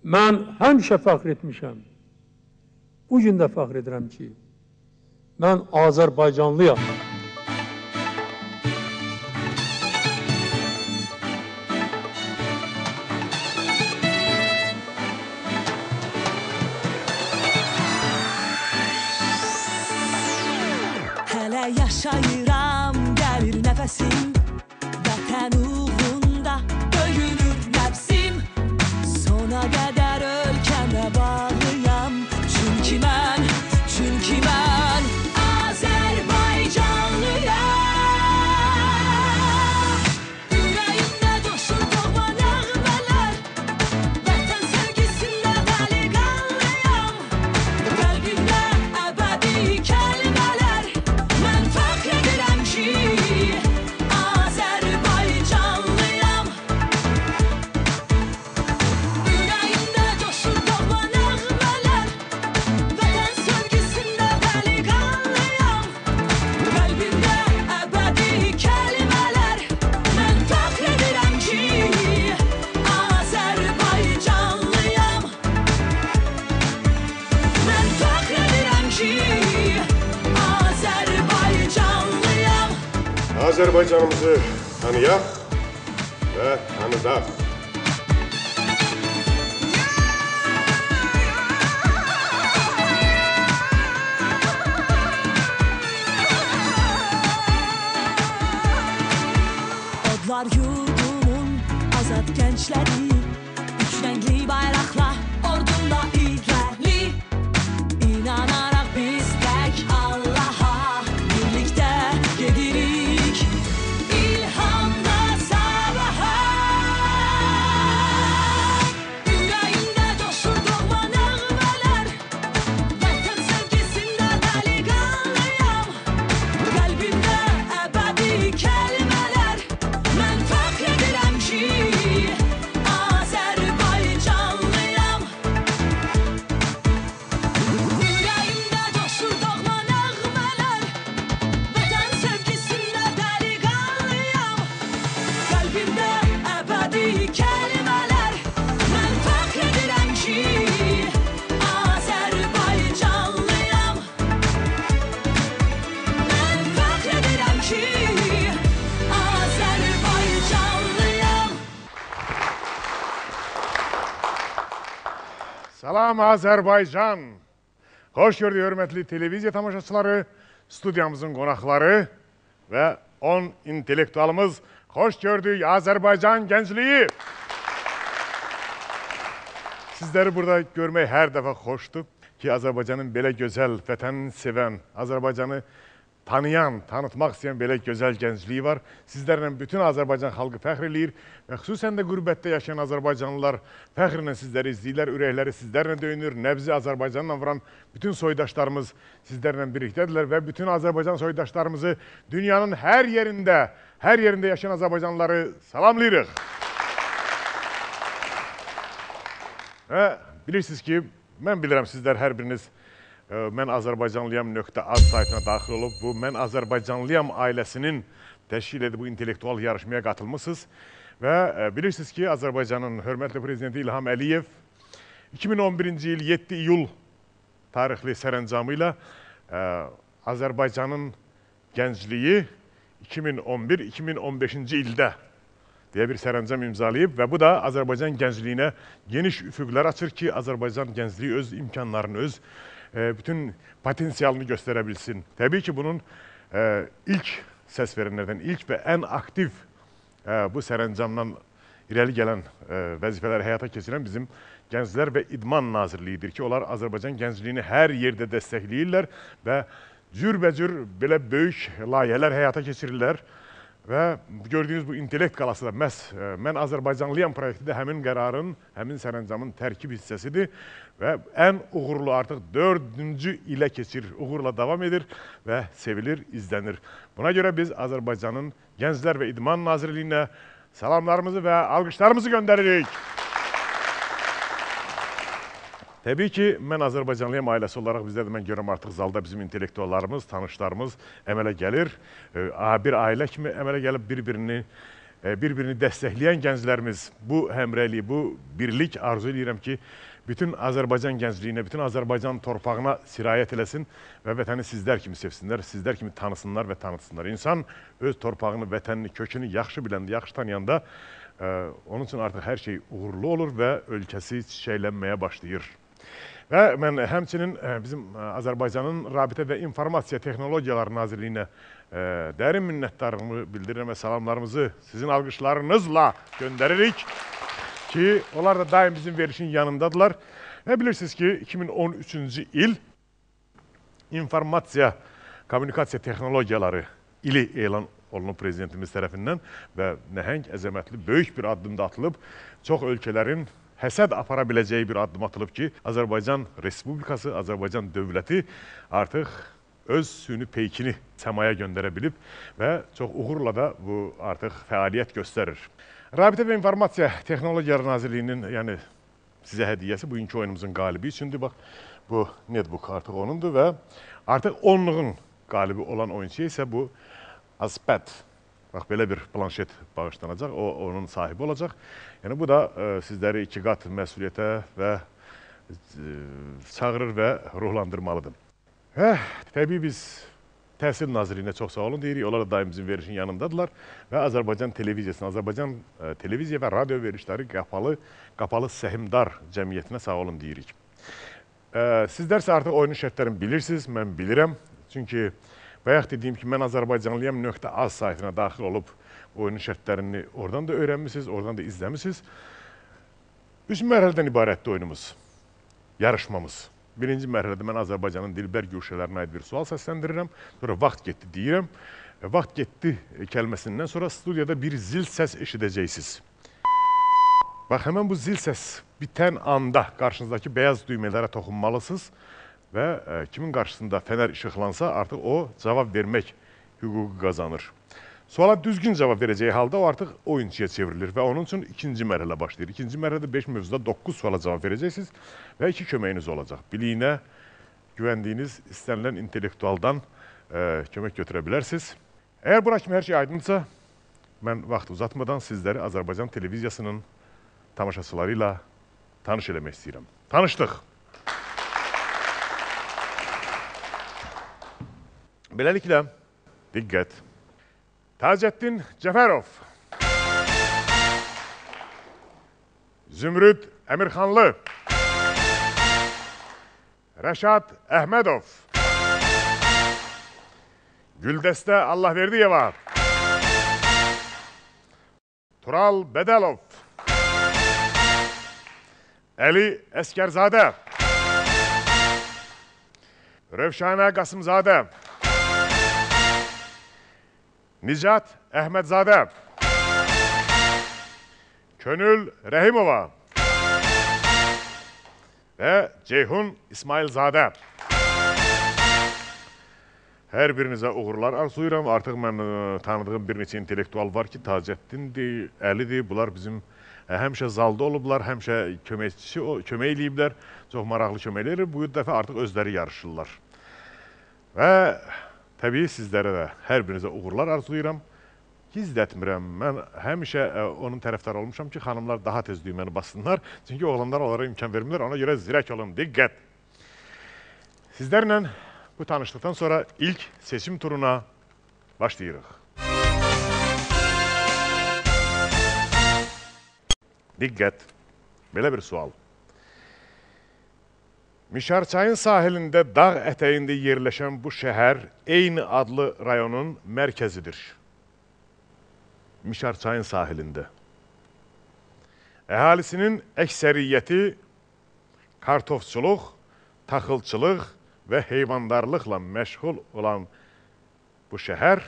Mən həmişə fəxr etmişəm. Bu gün də fəxr edirəm ki, mən Azərbaycanlıyam. Hələ yaşayıram, gəlir nəfəsim, vətən uğrunda döyünür nəfsim. Sona qədər ölkəmə bağlıyam, çünki mən Azərbaycanlıyam. Ürəyimdə coşur doğma nəğmələr, vətən sevgisində dəli qanlıyam. Qəlbimdə əbədi kəlmələr, mən fəxr edirəm ki, Azərbaycanlıyam. Ürəyimdə coşur doğma nəğmələr, vətən sevgisində dəli qanlıyam. Qəlbimdə əbədi kəlmələr, mən fəxr edirəm ki, Azərbaycanlıyam. Mən fəxr edirəm ki, Azərbaycanlıyam. Azərbaycanımızı tanıyaq və tanıdaq. Odlar yurdumun azad gençleri, üç renkli bayrakla ordumda ilerli. İnanarak biz tek Allah'a birlikte gedirik, ilhamla sabaha. Yüreğimde coşur doğma nəğmələr, vətən sevgisində dəli qanlıyam. Qəlbimdə əbədi kəlmələr, mən fəxr edirəm ki, Azərbaycanlıyam. Ürəyimdə coşur doğma nəğmələr, vətən sevgisində dəli qanlıyam. Qəlbimdə əbədi kəlmələr, mən fəxr edirəm ki, Azərbaycanlıyam. Mən fəxr edirəm ki, Azərbaycanlıyam. Salam Azərbaycan. Xoş gördük hörmətli televiziya tamaşaçıları, studiyamızın qonaqları və 10 intellektualımız. Xoş gördük Azərbaycan gəncliyi. Sizləri burada görmək hər dəfə xoşdur ki, Azərbaycanın belə gözəl, vətənini sevən, Azərbaycanı tanıyan, tanıtmaq istəyən belə gözəl gəncliyi var. Sizlərlə bütün Azərbaycan xalqı fəxr eləyir və xüsusən də qürbətdə yaşayan Azərbaycanlılar fəxrlə sizləri izləyirlər, ürəkləri sizlərlə döyünür, nəbzi Azərbaycanla vuran bütün soydaşlarımız sizlərlə birlikdədirlər və bütün Azərbaycan soydaşlarımızı dünyanın hər yerində yaşayan Azərbaycanlıları salamlayırıq. Və bilirsiniz ki, mən bilirəm sizlər hər biriniz mən Azərbaycanlıyam.az saytına daxil olub, bu mən Azərbaycanlıyam ailəsinin təşkil edib bu intellektual yarışmaya qatılmışsınız. Və bilirsiniz ki, Azərbaycanın hörmətli prezidenti İlham Əliyev 2011-ci il 7 iyul tarixli sərəncamı ilə Azərbaycanın gəncliyi 2011-2015-ci ildə deyə bir sərəncam imzalayıb və bu da Azərbaycan gəncliyinə geniş üfüqlər açır ki, Azərbaycan gəncliyi öz imkanlarını, öz bütün potensialını göstərə bilsin. Təbii ki, bunun ilk səs verənlərdən, ilk və ən aktiv bu sərəncamdan irəli gələn vəzifələri həyata keçirən bizim Gənclər və İdman Nazirliyidir ki, onlar Azərbaycan gəncliyini hər yerdə dəstəkləyirlər və cürbəcür belə böyük layihələr həyata keçirirlər. Və gördüyünüz bu intellekt qalası da məhz mən Azərbaycanlıyam proyekti də həmin qərarın, həmin sərəncamın tərkib hissəsidir və ən uğurlu artıq 4-cü ilə keçir, uğurla davam edir və sevilir, izlənir. Buna görə biz Azərbaycanın Gənclər və İdman Nazirliyinə salamlarımızı və alqışlarımızı göndəririk. Təbii ki, mən Azərbaycanlıyam ailəsi olaraq bizdə də mən görəm artıq zalda bizim intellektuallarımız, tanışlarımız əmələ gəlir. Bir ailə kimi əmələ gəlib bir-birini bir-birini dəstəkləyən gənclərimiz bu həmrəylik, bu birlik arzu edirəm ki, bütün Azərbaycan gəncliyinə, bütün Azərbaycan torpağına sirayət eləsin və vətəni sizlər kimi sevsinlər, sizlər kimi tanısınlar və tanıtsınlar. İnsan öz torpağını, vətənini, kökünü yaxşı biləndə, yaxşı tanıyanda onun üçün artıq hər şey uğurlu olur və ölkəsi çiçəklənməyə başlayır. Və mən həmçinin bizim Azərbaycanın Rabitə və İnformasiya Texnologiyaları Nazirliyinə dərin minnətdarlığımı bildirirəm və salamlarımızı sizin alqışlarınızla göndəririk ki, onlar da daim bizim verilişin yanındadılar. Və bilirsiniz ki, 2013-cü il İnformasiya Kommunikasiya Texnologiyaları ili elan olunub prezidentimiz tərəfindən və nəhəng, əzəmətli, böyük bir addım da atılıb. Çox ölkələrin həsəd apara biləcəyi bir addım atılıb ki, Azərbaycan Respublikası, Azərbaycan dövləti artıq öz süni peykini səmaya göndərə bilib və çox uğurla da bu artıq fəaliyyət göstərir. Rabitə və İnformasiya Texnologiyaları Nazirliyinin, yəni sizə hədiyyəsi bugünkü oyunumuzun qalibi üçündür. Bax, bu netbook artıq onundur və artıq onluğun qalibi olan oyunçuya isə bu Azpad. Bax, belə bir planşet bağışlanacaq, o onun sahibi olacaq. Yəni, bu da sizləri 2 qat məsuliyyətə və çağırır və ruhlandırmalıdır. Təbii biz Təhsil Nazirliyinə çox sağ olun deyirik. Onlar da daim bizim verilişin yanındadılar və Azərbaycan televiziyasına, Azərbaycan televiziya və radio verilişləri qapalı səhmdar cəmiyyətinə sağ olun deyirik. Sizlər isə artıq oyunun şərtlərini bilirsiniz, mən bilirəm. Çünki bayaq dediyim ki, mən Azərbaycanlıyam.az saytına daxil olub oyunun şərtlərini oradan da öyrənmişsiniz, oradan da izləmişsiniz. 3 mərhələdən ibarətdir oyunumuz, yarışmamız. Birinci mərhələdə mən Azərbaycanın dilbər güşələrinə aid bir sual səsləndirirəm. Sonra vaxt getdi deyirəm. Vaxt getdi kəlməsindən sonra studiyada bir zil səs eşidəcəksiniz. Bax, həmən bu zil səs bitən anda qarşınızdakı bəyaz düymələrə toxunmalısınız və kimin qarşısında fənər işıqlansa artıq o cavab vermək hüququ qazanır. Suala düzgün cavab verəcəyi halda o artıq oyunçuya çevrilir və onun üçün ikinci mərhələ başlayır. İkinci mərhələdə 5 mövzuda 9 suala cavab verəcəksiniz və 2 köməyiniz olacaq. Biliyinə güvəndiyiniz istənilən intellektualdan kömək götürə bilərsiniz. Əgər bura kimi hər şey aydınsa, mən vaxt uzatmadan sizləri Azərbaycan televiziyasının tamaşaçıları ilə tanış eləmək istəyirəm. Tanışdıq. Beləliklə, diqqət. Tacəddin Cəfərov, Zümrüd Əmirxanlı, Rəşad Əhmədov, Güldəstə Allahverdiyeva, Tural Bədəlov, Əli Əskərzadə, Rövşanə Qasımzadə, Nicat Əhmədzadə, Könül Rəhimova və Ceyhun İsmailzadə. Hər birinizə uğurlar arzuyuram. Artıq mən tanıdığım bir neçə intellektual var ki, Tacəddindir, Əlidir. Bunlar bizim həmişə zalda olublar, həmişə kömək eləyiblər. Çox maraqlı kömək eləyir. Bu dəfə artıq özləri yarışırlar. Və təbii sizlərə də hər birinizə uğurlar arzuyuram. Gizlətmirəm. Mən həmişə onun tərəfdarı olmuşam ki, xanımlar daha tez düyməni bassınlar. Çünki oğlanlar onlara imkan vermirlər. Ona görə zirək olun. Diqqət. Sizlərlə bu tanışlıqdan sonra ilk seçim turuna başlayırıq. Diqqət. Belə bir sual. Mişarçayın sahilində dağ ətəyində yerləşən bu şəhər eyni adlı rayonun mərkəzidir. Mişarçayın sahilində. Əhalisinin əksəriyyəti kartofçuluq, taxılçılıq və heyvandarlıqla məşğul olan bu şəhər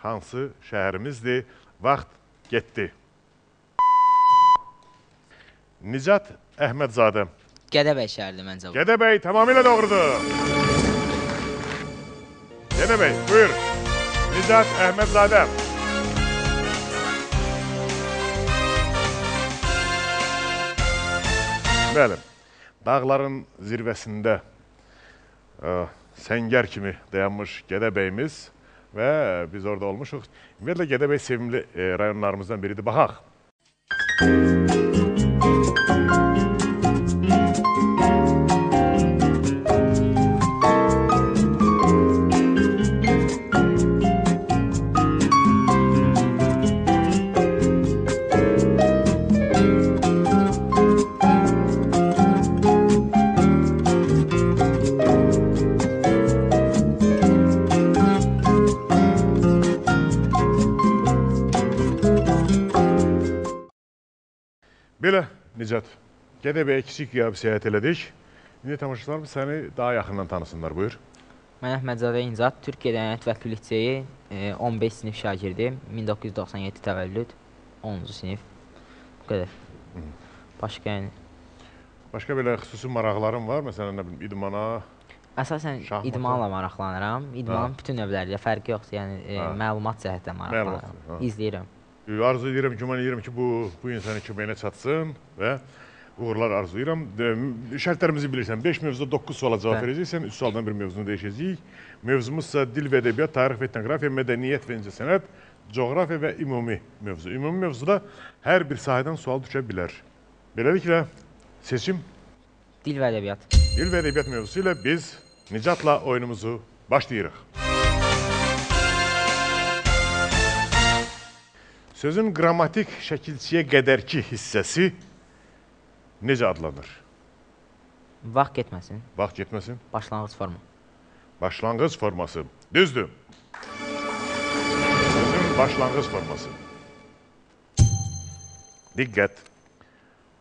hansı şəhərimizdir? Vaxt getdi. Nicat Əhmədzadə. Gədəbəy şəhərdir məncə. Gədəbəy tamamilə doğrudur. Gədəbəy, buyur. Nicat Əhmədzadə. Bəli, dağların zirvəsində səngər kimi dayanmış Gədəbəyimiz və biz orada olmuşuq. Ümumiyyətlə Gədəbəy sevimli rayonlarımızdan biridir. Baxaq. Belə, Nicat, Gədəbəyə kiçik qiyab səyahət elədik. İndi tamaşaçılarımız səni daha yaxından tanısınlar, buyur. Mən Əhmədzadə İnzat, Türkiyə Mədəniyyət və Kültür Liseyi 15 sinif şagirdim. 1997 təvəllüd, 10-cu sinif. Bu qədər. Başqa yəni. Başqa belə xüsusi maraqların var? Məsələn, nə bilim, idmana? Əsasən idmanla maraqlanıram. İdmanın bütün növləri, fərqi yoxdur. Yəni məlumat cəhətdən maraqlanıram. İzləyirəm. Arzu edirəm, güman edirəm ki, bu insanın köməyinə çatsın və uğurlar arzulayıram. Şərtlərimizi bilirsən, 5 mövzuda 9 suala cavab verəcəksən, 3 sualdan bir mövzunu değişəcəyik. Mövzumuzsa dil və ədəbiyyat, tarix və etnografiya, mədəniyyət və incəsənət, coğrafiya və ümumi mövzu. Ümumi mövzuda hər bir sahədən sual düşə bilər. Beləliklə, seçim dil və ədəbiyyat. Dil və ədəbiyyat mövzusu ilə biz Nicatla oyunumuzu başlayırıq. Sözün qrammatik şəkilçiyə qədərki hissəsi necə adlanır? Vaxt getməsin. Vaxt getməsin. Başlanğıc forma. Başlanğıc forması. Düzdür. Sözün başlanğıc forması. Diqqət.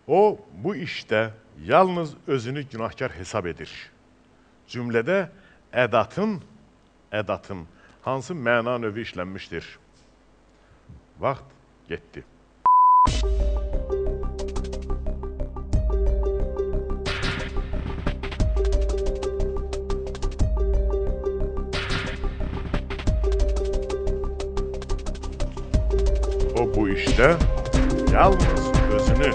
O, bu işdə yalnız özünü günahkar hesab edir. Cümlədə ədatın hansı məna növü işlənmişdir? Vaxt getdi. O bu işdə yalnız özünü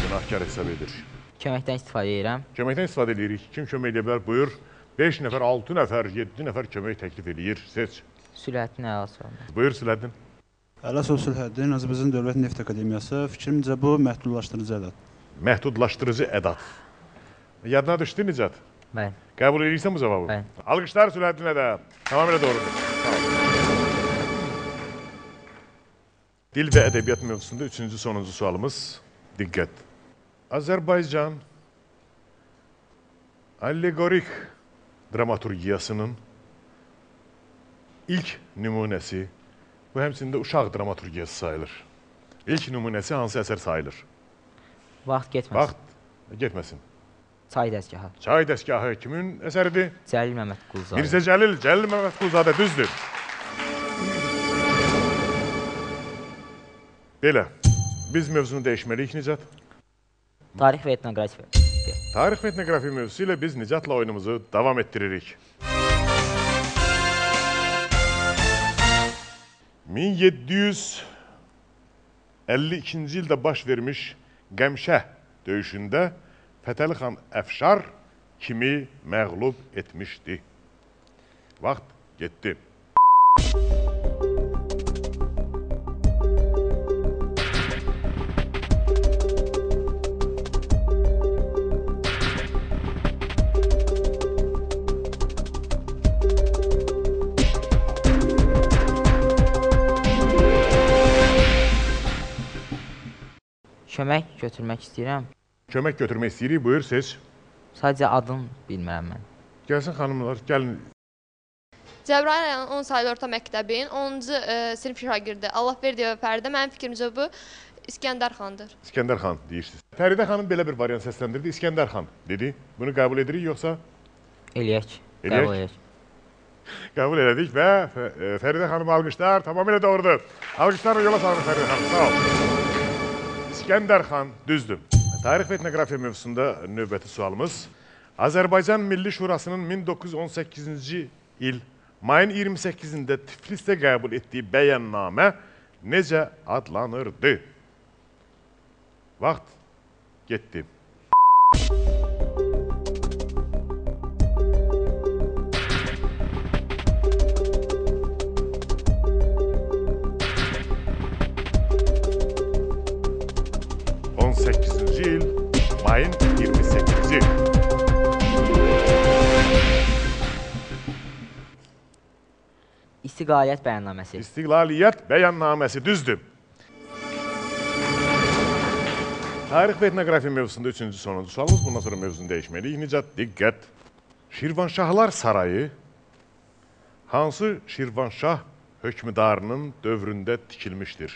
günahkar hesab edir. Köməkdən istifadə edirəm. Köməkdən istifadə edirik. Kim kömək edə bilər? Buyur. 5 nəfər, 6 nəfər, 7 nəfər kömək təklif edir. Seç. Sülhəddin Əlasov. Buyur Sülhəddin. Əlasov Sülhəddin, Azərbaycan Dövlət Neft Akademiyası. Fikrimcə bu məhdudlaşdırıcı ədat. Məhdudlaşdırıcı ədat. Yadına düşdü Nicat? Bəli. Qəbul edirsən bu cavabı? Bəli. Alqışlar Sülhəddinə də. Tamamilə doğrudur. Dil və ədəbiyyat mövzusunda 3-cü, sonuncu sualımız. Diqqət. Azərbaycan allegorik dramaturgiyasının ilk nümunəsi, bu həmçində uşaq dramaturgiyası sayılır. İlk nümunəsi hansı əsər sayılır? Vaxt getməsin. Vaxt getməsin. Çay dəstgahı. Çay dəstgahı kimin əsəridir? Cəlil Məmmədquluzadə. Mirzə Cəlil Məmmədquluzadə, düzdür. Belə, biz mövzunu dəyişməliyik, Nicat. Tarix və etnografiya. Tarix və etnografiya mövzusu ilə biz Nicatla oyunumuzu davam etdiririk. 1752-ci ildə baş vermiş Qəmşə döyüşündə Fətəli xan Əfşar kimi məğlub etmişdi? Vaxt getdi. Kömək götürmək istəyirəm. Kömək götürmək istəyirik, buyur, seç. Sadəcə adını bilmirəm mən. Gəlsin xanımlar, gəlin. Cəbrayıl rayonu 10 saylı orta məktəbin 10-cu sinif şagirdi. Allahverdi və Fəridə. Mənim fikrimcə bu İskəndər xandır. İskəndər xan deyirsiniz. Fəridə xanım belə bir variant səsləndirdi. İskəndər xan dedi. Bunu qəbul edirik, yoxsa? Eləyək. Eləyək. Qəbul edək. Qəbul elədik və Fəridə xanım alqışlar. Tamamilə doğrudur. Alqışlarla yola salın Fəridə xanım. Sağ ol. İskəndər xan düzdür. Tarix və etnografiya mövzusunda növbəti sualımız. Azərbaycan Milli Şurasının 1918-ci il mayın 28-də Tiflisdə qəbul etdiyi bəyannamə necə adlanırdı? Vaxt getdi. 1948-ci il mayın 28-ci. İstiqlaliyyət bəyannaməsi. İstiqlaliyyət bəyannaməsi düzdür. Tarix və etnografiya mövzusunda 3-cü sonuncu sualımız. Bundan sonra mövzunu dəyişməliyik. Nicat, diqqət. Şirvanşahlar Sarayı hansı Şirvanşah hökmdarının dövründə tikilmişdir?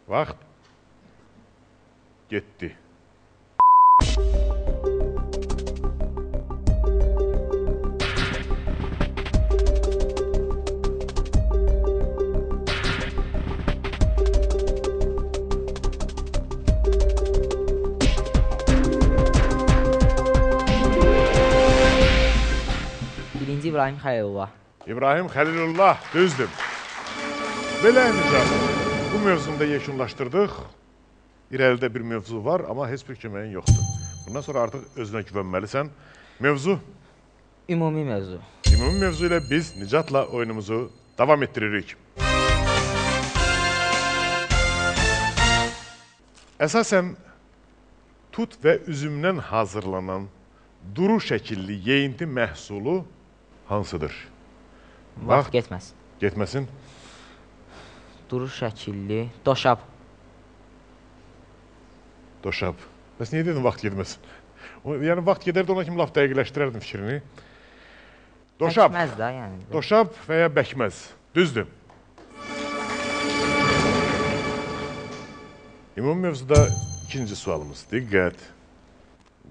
Vaxt getdi. Birinci İbrahim Xəlilullah. İbrahim Xəlilullah, düzdür. Belə Nicat, bu mövzunu da yekunlaşdırdıq. İrəlidə bir mövzu var, amma heç bir köməyin yoxdur. Bundan sonra artıq özünə güvənməlisən. Mövzu? Ümumi mövzu. Ümumi mövzu ilə biz Nicatla oyunumuzu davam etdiririk. Əsasən, tut və üzümdən hazırlanan duru şəkilli yeyinti məhsulu hansıdır? Vaxt getməz. Getməsin. Duru şəkilli, doşab. Doşab. Bəs niyə dedin vaxt getməsin? Yəni, vaxt gedərdi, ona kimi laf dəqiqləşdirərdim fikrini. Doşab. Bəkməz da, yəni. Doşab və ya bəkməz. Düzdür. Ümumi mövzuda ikinci sualımız. Diqqət.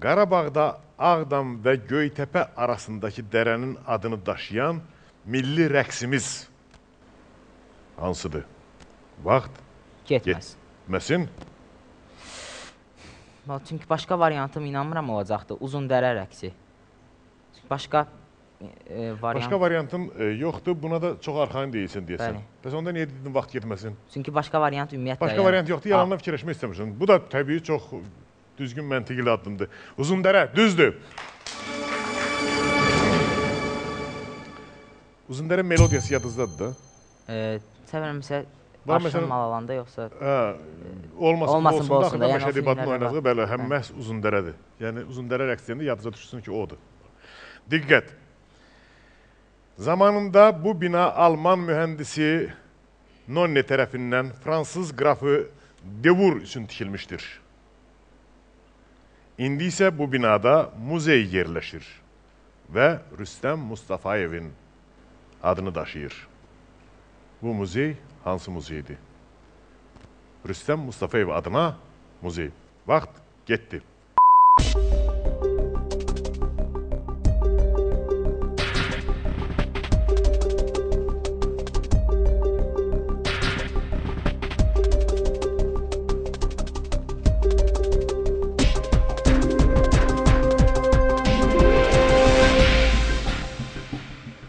Qarabağda Ağdam və Göytəpə arasındakı dərənin adını daşıyan milli rəqsimiz hansıdır? Vaxt Getməz. getməsin. Çünki başqa variantım inanmıram olacaqdır. Uzun dərə rəqsi. Başqa variant. Başqa variantın yoxdur. Buna da çox arxain deyilsin deyəsən. Bəli. Bəs onda niyə dedin vaxt getməsin? Çünki başqa variant ümumiyyətlə. Başqa variant yoxdur. Yalandan fikirləşmək istəmirsən. Bu da təbii çox düzgün məntiqli addımdır. Uzun dərə, düzdür. Uzun dərə melodiyası yadınızdadır da. Səvərəmsə, Var Aşın məsələn- Malalanda yoxsa... Olmasın Olmasın bu olsun. olsun da, Daxil yəni o Məşədi Badın filmlərdə oynadığı bəli, həm məhz uzun dərədir. Yəni uzun dərə rəqs deyəndə yadınıza düşsün ki, odur. Diqqət. Zamanında bu bina Alman mühəndisi Nonne tərəfindən Fransız qrafı Devur üçün tikilmişdir. İndi isə bu binada muzey yerləşir və Rüstəm Mustafayevin adını daşıyır. Bu muzey hansı muzeydir? Rüstəm Mustafayev adına muzey. Vaxt getdi.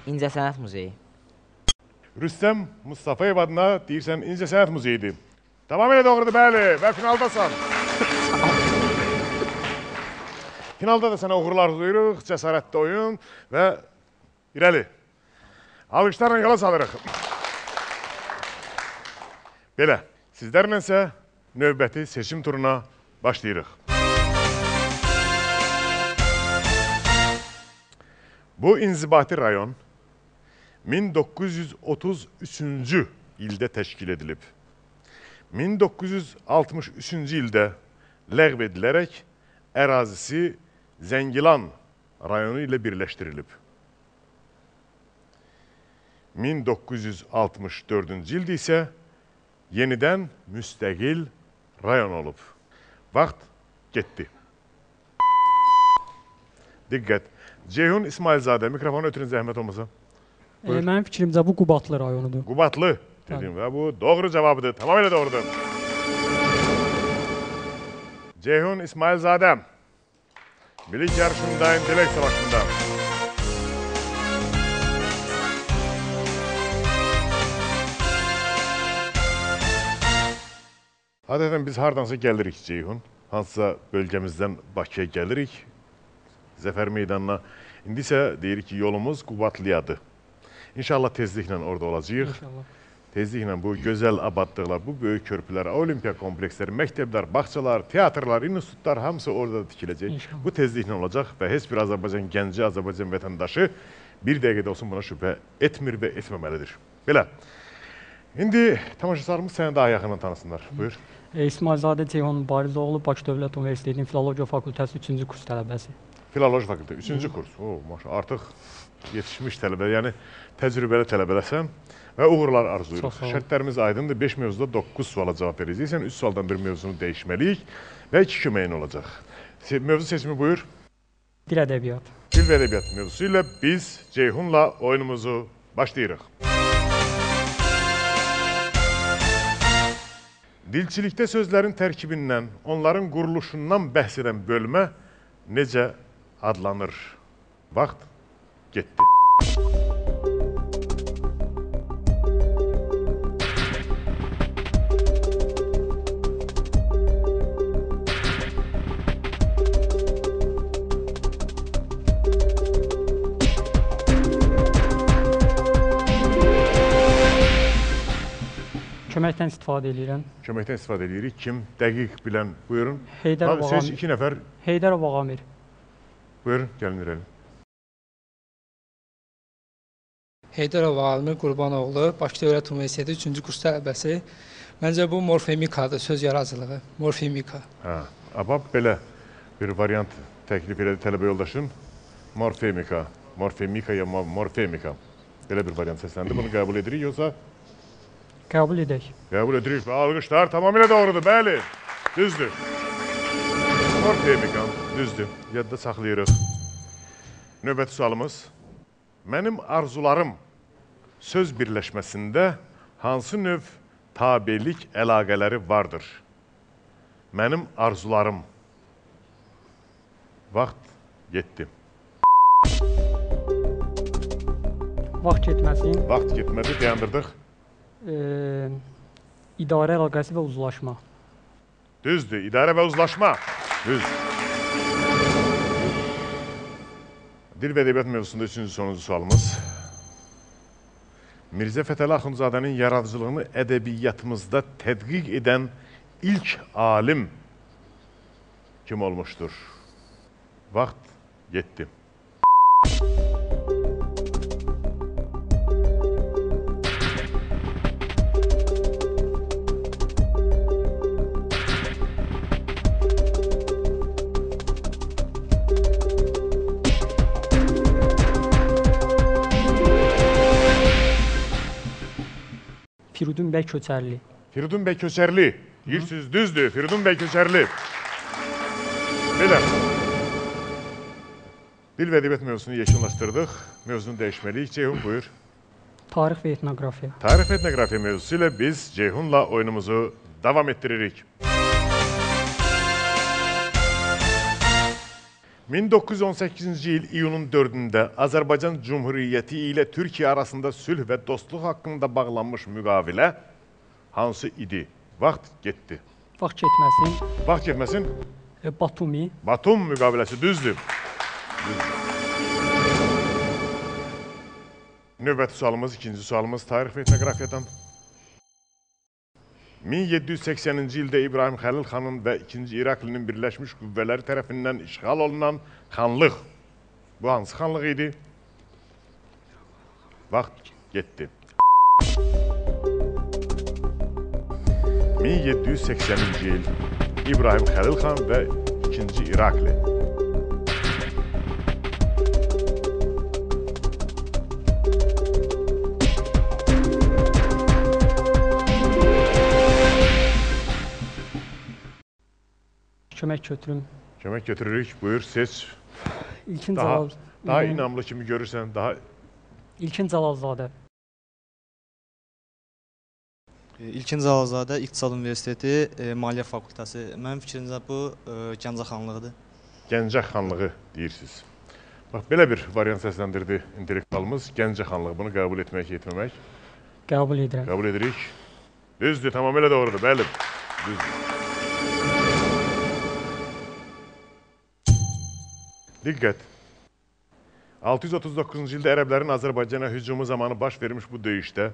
İncəsənət Muzeyi. Rüstəm Mustafayev adına deyirsən İncəsənət muzeyidir. Tamamilə doğrudur, bəli, və finaldasan. Finalda da sənə uğurlar duyuruq, cəsarətli oyun və irəli. Alqışlarla yola salırıq. Belə, sizlərlə isə növbəti seçim turuna başlayırıq. Bu inzibati rayon 1933-cü ildə təşkil edilib. 1963-cü ildə ləğv edilərək ərazisi Zəngilan rayonu ilə birləşdirilib. 1964-cü ildə isə yenidən müstəqil rayon olub. Vaxt getdi. Diqqət. Ceyhun İsmailzadə, mikrofonu ötürün zəhmət olmasa. Mənim fikrimcə bu Qubatlı rayonudur. Qubatlı dedim və bu doğru cavabıdır. Tamamilə doğrudur. Ceyhun İsmailzadə, bilik yarışında, intellekt savaşında. Adətən biz hardansa gəlirik Ceyhun. Hansısa bölgəmizdən Bakıya gəlirik, Zəfər meydanına. İndi isə deyirik ki, yolumuz Qubatlıyadır. İnşallah tezliklə orada olacağıq. İnşallah. tezliklə bu gözəl abadlıqlar, bu böyük körpülər, olimpiya kompleksləri, məktəblər, bağçalar, teatrlar, institutlar hamısı orada tikiləcək. İnşallah. Bu tezliklə olacaq və heç bir Azərbaycan gənci, Azərbaycan vətəndaşı bir dəqiqədə olsun buna şübhə etmir və etməməlidir. Belə. İndi tamaşaçılarımız səni daha yaxından tanısınlar. Buyur. İsmailzadə Ceyhun Mübarizoğlu, Bakı Dövlət Universitetinin Filologiya Fakültəsi 3-cü kurs tələbəsi. Filoloji fakültə, 3-cü kurs. Artıq yetişmiş tələbə, yəni təcrübəli tələbəsən və uğurlar arzuyuruq. Şərtlərimiz aydındır. 5 mövzuda 9 suala cavab verəcəksən. 3 sualdan bir mövzunu dəyişməliyik və 2 köməyin olacaq. Mövzu seçimi buyur. Dil ədəbiyyat. Dil və ədəbiyyat mövzusu ilə biz Ceyhunla oyunumuzu başlayırıq. Dilçilikdə sözlərin tərkibindən, onların quruluşundan bəhs edən bölmə necə adlanır? Vaxt getdi. Köməkdən istifadə edirəm. Köməkdən istifadə edirik. Kim dəqiq bilən buyurun. Heydərov Seç Ağamir. 2 nəfər. Heydərov Ağamir. Buyurun, gəlin irəli. Heydərov Ağamir Qurbanoğlu, Bakı Dövlət Universiteti 3-cü kurs tələbəsi. Məncə bu morfemikadır, söz yaradıcılığı. Morfemika. Abab belə bir variant təklif elədi tələbə yoldaşın. Morfemika. Morfemika ya morfemika. Belə bir variant səsləndi. Bunu qəbul edirik, yoxsa? Qəbul edək. Qəbul edirik və alqışlar tamamilə doğrudur, bəli. Düzdür. Morfemika, düzdür. Yadda saxlayırıq. Növbəti sualımız. Mənim arzularım söz birləşməsində hansı növ tabelik əlaqələri vardır? Mənim arzularım. Vaxt getdi. Vaxt getməsin. Vaxt getmədi, dayandırdıq. İdarə əlaqəsi və uzlaşma. Düzdür, idarə və uzlaşma. Düz. Dil və ədəbiyyat mövzusunda 3-cü sonuncu sualımız. Mirzə Fətəli Axundzadənin yaradıcılığını ədəbiyyatımızda tədqiq edən ilk alim kim olmuşdur? Vaxt getdi. Firidun bəy Köçərli. Firidun bəy Köçərli. Deyirsiniz, düzdür. Firidun bəy Köçərli. Belə. Dil və ədəbiyyat mövzusunu yekunlaşdırdıq. Mövzunu dəyişməliyik. Ceyhun buyur. Tarix və etnografiya. Tarix və etnografiya mövzusu ilə biz Ceyhunla oyunumuzu davam etdiririk. 1918-ci il iyunun 4-də Azərbaycan Cumhuriyyəti ilə Türkiyə arasında sülh və dostluq haqqında bağlanmış müqavilə hansı idi? Vaxt getdi. Vaxt getməsin. Vaxt getməsin. Batumi. Batum müqaviləsi düzdür. Növbəti sualımız, ikinci sualımız tarix və etnografiyadan. 1780-ci ildə İbrahim Xəlil xanın və 2-ci İraklinin birləşmiş qüvvələri tərəfindən işğal olunan xanlıq. Bu hansı xanlıq idi? Vaxt getdi. 1780-ci il İbrahim Xəlil xan və 2-ci İrakli. Kömək götürüm. Kömək götürürük. Buyur, seç. İlkin Cəlal. Daha inamlı kimi görürsən, daha... İlkin Cəlalzadə. İlkin Cəlalzadə, İqtisad Universiteti, Maliyyə Fakültəsi. Mənim fikrimcə bu Gəncə xanlığıdır. Gəncə xanlığı deyirsiniz. Bax, belə bir variant səsləndirdi intellektualımız. Gəncə xanlığı. Bunu qəbul etmək, etməmək. Qəbul edirəm. Qəbul edirik. Düzdür, tamamilə doğrudur. Bəli, düzdür. Diqqət! 639-cu ildə ərəblərin Azərbaycana hücumu zamanı baş vermiş bu döyüşdə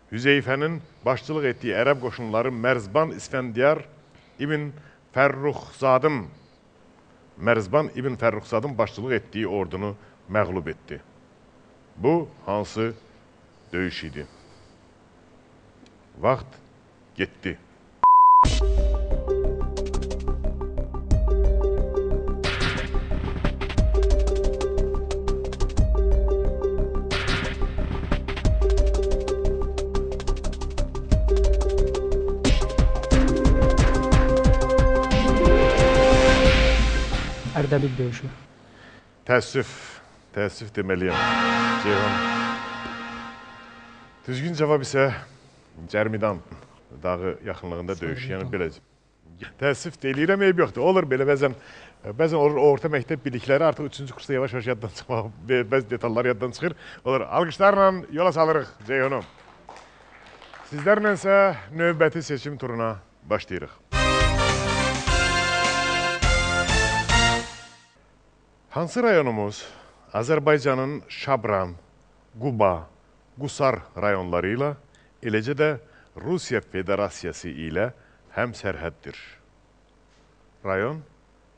Hüzeyfənin başçılıq etdiyi ərəb qoşunları Mərzban İsfəndiyar İbn Fərruxzadın başçılıq etdiyi ordunu məğlub etdi. Bu, hansı döyüş idi? Vaxt getdi. Ərdəbil döyüşü. Təəssüf deməliyəm. Ceyhun. Düzgün cavab isə Cərmidan dağı yaxınlığında döyüş. Yəni belə. Təəssüf deyilirəm, eyb yoxdur. Olur belə bəzən olur orta məktəb bilikləri artıq 3-cü kursda yavaş-yavaş yaddan çıxmaq, bəzi detallar yaddan çıxır. Olur, alqışlarla yola salırıq Ceyhunu. Sizlərlə isə növbəti seçim turuna başlayırıq. Hansı rayonumuz Azərbaycanın Şabran, Quba, Qusar rayonları ilə, eləcə də Rusiya Federasiyası ilə həmsərhəddir? Rayon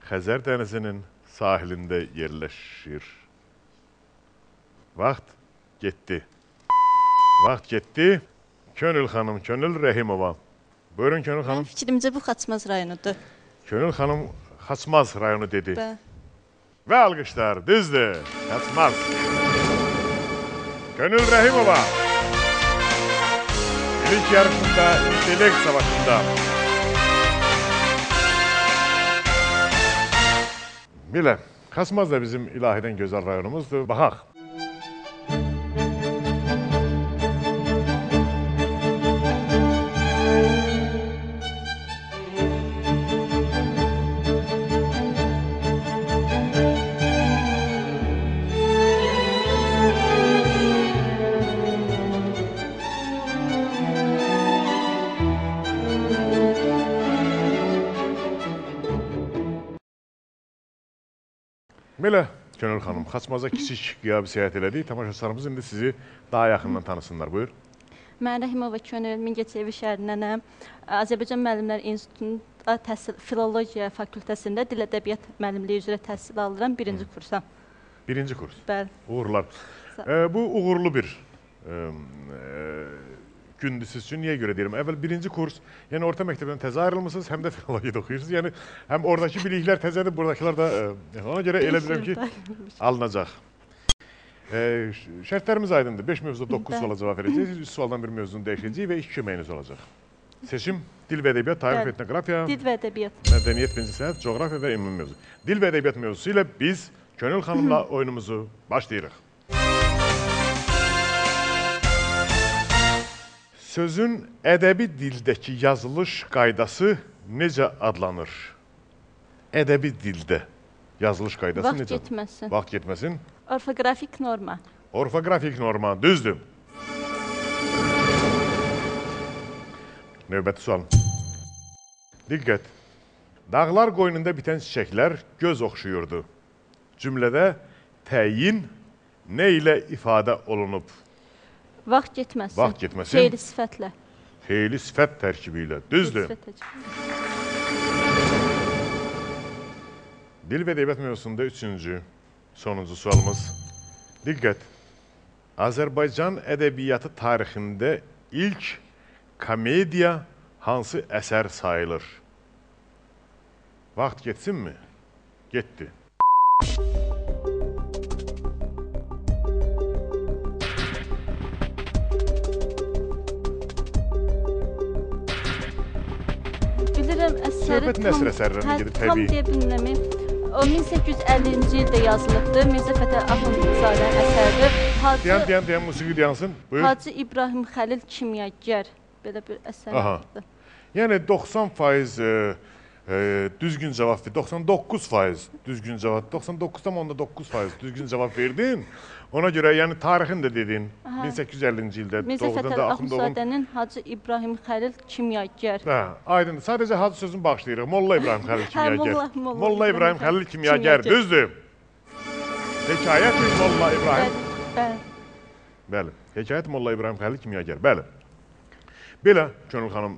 Xəzər dənizinin sahilində yerləşir. Vaxt getdi. Vaxt getdi. Könül xanım, Könül Rəhimova. Buyurun Könül xanım. Fikrimcə bu Xaçmaz rayonudur. Könül xanım Xaçmaz rayonu dedi. Və alqışlar, düzdür, Xaçmaz. Könül Rəhimova. İlk yarışında, intellekt savaşında. Belə, Xaçmaz da bizim ilahidən gözəl rayonumuzdur. Baxaq. Belə, Könül xanım, Xaçmaza kiçik qiyabi səyahət elədik. Tamaşaçılarımız indi sizi daha yaxından tanısınlar. Buyur. Mən Rəhimova Könül, Mingəçevi şəhərindənəm. Azərbaycan Müəllimlər İnstitutunda Filologiya fakültəsində dil ədəbiyyat müəllimliyi üzrə təhsil alıram, birinci kursam. Birinci kurs? Bəli. Uğurlar. Bu uğurlu bir gündür siz üçün. Niyə görə deyirəm? Əvvəl birinci kurs, yəni orta məktəbdən təzə ayrılmışsınız, həm də filologiyada oxuyursınuz. Yəni, həm oradakı biliklər təzədir, buradakılar da ona görə elə bilirəm ki, alınacaq. Şərtlərimiz aydındır. 5 mövzuda 9 suala cavab verəcəksiniz, 3 sualdan bir mövzunu dəyişəcək və 2 köməyiniz olacaq. Seçim, dil və ədəbiyyat, tarix, etnografiya, dil və ədəbiyyat, mədəniyyət, incəsənət, coğrafiya və ümumi mövzu. Dil və ədəbiyyat mövzusu ilə biz Könül xanımla oyunumuzu başlayırıq. Sözün ədəbi dildəki yazılış qaydası necə adlanır? Ədəbi dildə yazılış qaydası necə? Vaxt getməsin. Vaxt getməsin. Orfoqrafik norma. Orfoqrafik norma, düzdür. Növbəti sual. Diqqət. Dağlar qoynunda bitən çiçəklər göz oxşuyurdu. Cümlədə təyin nə ilə ifadə olunub? Vaxt getməsin. Vaxt getməsin. Feyli sifətlə. Feyli sifət tərkibi ilə. Düzdür. Dil və ədəbiyyat mövzusunda 3-cü, sonuncu sualımız. Diqqət. Azərbaycan ədəbiyyatı tarixində ilk komediya hansı əsər sayılır? Vaxt getsinmi? Getdi. Söhbət nəsr əsərlərinə gedib, təbii. Tam deyə bilmirəm. O 1850-ci ildə yazılıbdır. Mirzə Fətəli Axundzadənin əsəridir. Deyən, musiqi deyansın. Buyur. Hacı İbrahim Xəlil Kimyagər. Belə bir əsər vardır. Yəni 90% düzgün cavab ver. 99% düzgün cavab. 99,9% düzgün cavab verdin. Ona görə, yəni tarixin də dedin, 1850-ci ildə Mirzə Fətəli Axundzadənin Hacı İbrahim Xəlil Kimyagər. Aydındır. Sadəcə Hacı sözünü bağışlayırıq. Molla İbrahim Xəlil Kimyagər. Molla İbrahim Xəlil Kimyagər. Düzdür. Hekayət Molla İbrahim. Bəli. Bəli. Hekayət Molla İbrahim Xəlil Kimyagər. Bəli. Belə, Könül xanım,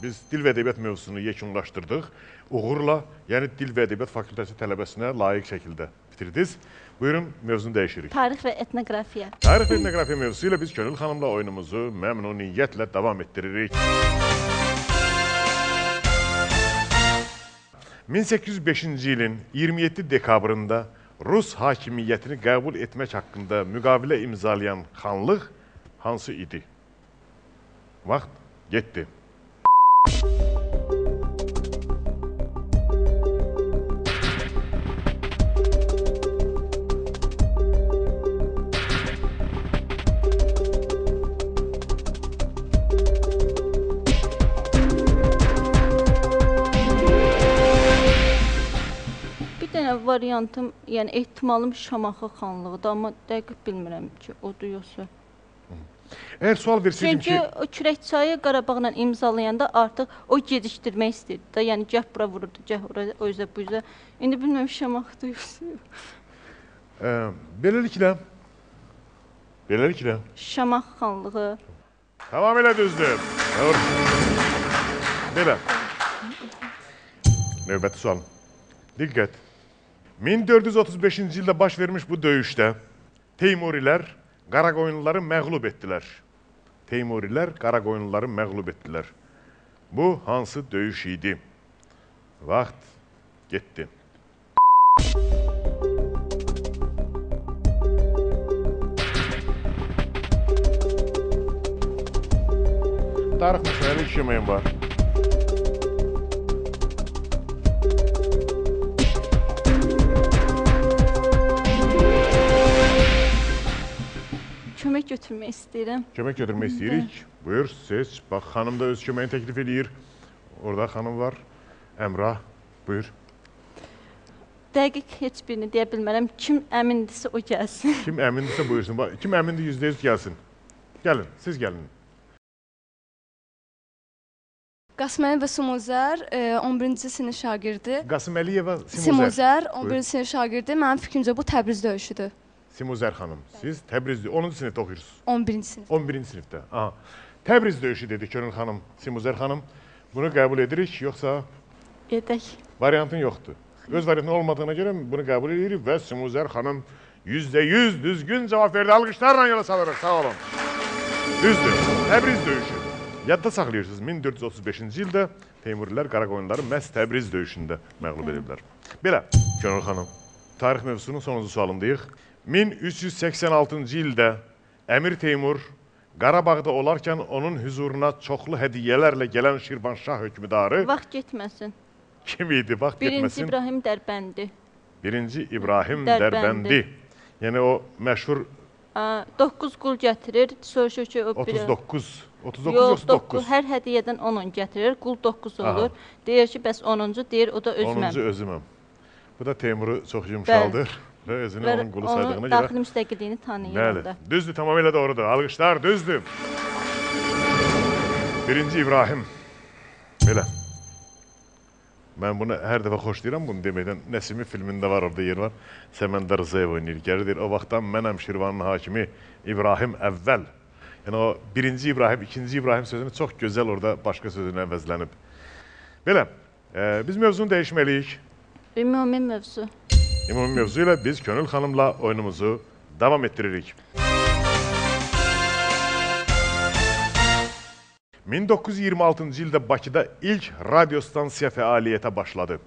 biz dil və ədəbiyyat mövzusunu yekunlaşdırdıq. Uğurla, yəni dil və ədəbiyyat fakültəsi tələbəsinə layiq şəkildə bitirdiniz. Buyurun, mövzunu dəyişirik. Tarix və etnografiya. Tarix və etnografiya mövzusu ilə biz Könül xanımla oyunumuzu məmnuniyyətlə davam etdiririk. 1805-ci ilin 27 dekabrında Rus hakimiyyətini qəbul etmək haqqında müqavilə imzalayan xanlıq hansı idi? Vaxt getdi. Variantım, yəni ehtimalım Şamaxı xanlığıdır, amma dəqiq bilmirəm ki, odur yoxsa. Əgər sual versəydim ki... Çünki o Kürəkçayı Qarabağla imzalayanda artıq o gecikdirmək istəyirdi da, yəni gəh bura vururdu, gəh oraya, o yüzden bu yüzden. İndi bilmirəm Şamaxıdır yoxsa. Beləliklə. Şamaxı xanlığı. Tamamilə düzdür. Belə. Növbəti sual. Diqqət. 1435-ci ildə baş vermiş bu döyüşdə Teymurilər Qaraqoyunluları məğlub etdilər. Teymurilər Qaraqoyunluları məğlub etdilər. Bu hansı döyüş idi? Vaxt getdi. Tarix məsələli 2 yeməyin var. Kömək götürmək istəyirəm. Kömək götürmək istəyirik. Buyur, seç. Bax, xanım da öz köməyini təklif edir. Orada xanım var. Əmrah, buyur. Dəqiq heç birini deyə bilmərəm. Kim əmindirsə o gəlsin. Kim əmindirsə buyursun. Kim əmindir %100 gəlsin. Gəlin, siz gəlin. Qasıməliyeva Simuzər, 11-ci sinif şagirdi. Qasıməliyeva Simuzər, 11-ci sinif şagirdi. Mənim fikrimcə bu Təbriz döyüşüdür. Simuzər xanım, siz Təbrizdə 10-cu sinifdə oxuyursunuz. 11-ci sinifdə. 11-ci sinifdə. Aha. Təbriz döyüşü dedi Könül xanım, Simuzər xanım. Bunu qəbul edirik, yoxsa? Edək. Variantın yoxdur. Öz variantın olmadığına görə bunu qəbul edirik və Simuzər xanım %100 düzgün cavab verdi. Alqışlarla yola salırıq, sağ olun. Düzdür, Təbriz döyüşü. Yadda saxlayırsınız, 1435-ci ildə Teymurilər Qaraqoyunluları məhz Təbriz döyüşündə məğlub ediblər. Belə, Könül xanım, tarix mövzusunun sonuncu sualındayıq. 1386-cı ildə Əmir Teymur Qarabağda olarkən onun hüzuruna çoxlu hədiyyələrlə gələn Şirvanşah hökmüdarı... Vaxt getməsin. Kim idi? Vaxt getməsin. 1-ci İbrahim Dərbəndi. 1-ci İbrahim Dərbəndi. Yəni o məşhur... 9 qul gətirir, soruşur ki... 39 yoxsa 9? Hər hədiyyədən 10 gətirir, qul 9 olur. Deyir ki, bəs 10-cu deyir, o da özüməm. 10-cu özüməm. Bu da Teymuru çox yumşaldır. Və özünü onun qulu saydığına görə... Onun daxili müstəqilliyini tanıyır orada. Düzdür, tamamilə doğrudur. Alqışlar, düzdür. 1-ci İbrahim. Belə. Mən bunu hər dəfə xoşlayıram bunu deməkdən. Nəsimi filmində var, orada yer var. Səməndar Rızayev oynayır. Gəlir, o vaxtdan mənəm Şirvanın hakimi İbrahim əvvəl. Yəni o 1-ci İbrahim, 2-ci İbrahim sözünü çox gözəl orada başqa sözünə əvəzlənib. Belə, biz mövzunu dəyişməliyik. Ümumi mövzu. Ümumi mövzu ilə biz Könül xanımla oyunumuzu davam etdiririk. 1926-cı ildə Bakıda ilk radiostansiya fəaliyyətə başladı.